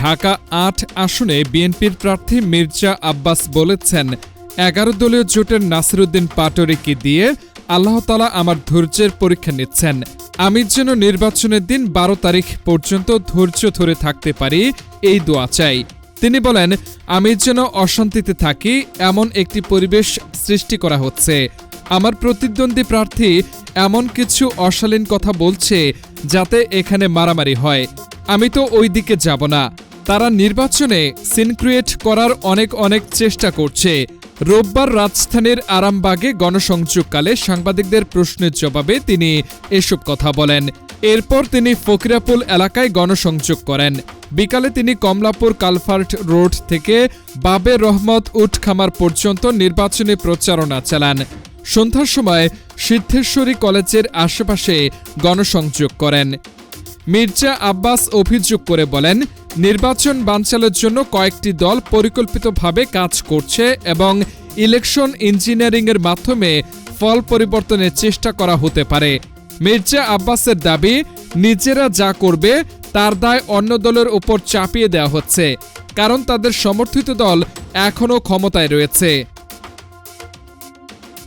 ঢাকা ৮ আসনে বিএনপির প্রার্থী মির্জা আব্বাস বলেছেন, ১১ দলীয় জোটের নাসিরউদ্দিন পাটোয়ারিকে দিয়ে আল্লাহ তাআলা আমার ধৈর্যের পরীক্ষা নিচ্ছেন। আমি যেন নির্বাচনের দিন ১২ তারিখ পর্যন্ত ধৈর্য ধরে থাকতে পারি, এই দোয়া চাই। তিনি বলেন, আমি যেন অশান্তিতে থাকি এমন একটি পরিবেশ সৃষ্টি করা হচ্ছে। আমার প্রতিদ্বন্দ্বী প্রার্থী এমন কিছু অশালীন কথা বলছে যাতে এখানে মারামারি হয়। আমি তো ওই দিকে যাব না। তারা নির্বাচনে সিন ক্রিয়েট করার অনেক চেষ্টা করছে। রোববার রাজধানীর আরামবাগে গণসংযোগকালে সাংবাদিকদের প্রশ্নের জবাবে তিনি এসব কথা বলেন। এরপর তিনি ফকিরাপুল এলাকায় গণসংযোগ করেন। বিকালে তিনি কমলাপুর কালভার্ট রোড থেকে বাবে রহমত উট খামার পর্যন্ত নির্বাচনী প্রচারণা চালান। সন্ধ্যার সময় সিদ্ধেশ্বরী কলেজের আশেপাশে গণসংযোগ করেন। মির্জা আব্বাস অভিযোগ করে বলেন, নির্বাচন বানচালের জন্য কয়েকটি দল পরিকল্পিতভাবে কাজ করছে এবং ইলেকশন ইঞ্জিনিয়ারিংয়ের মাধ্যমে ফল পরিবর্তনের চেষ্টা করা হতে পারে। মির্জা আব্বাসের দাবি, নিজেরা যা করবে তার দায় অন্য দলের উপর চাপিয়ে দেওয়া হচ্ছে, কারণ তাদের সমর্থিত দল এখনও ক্ষমতায় রয়েছে।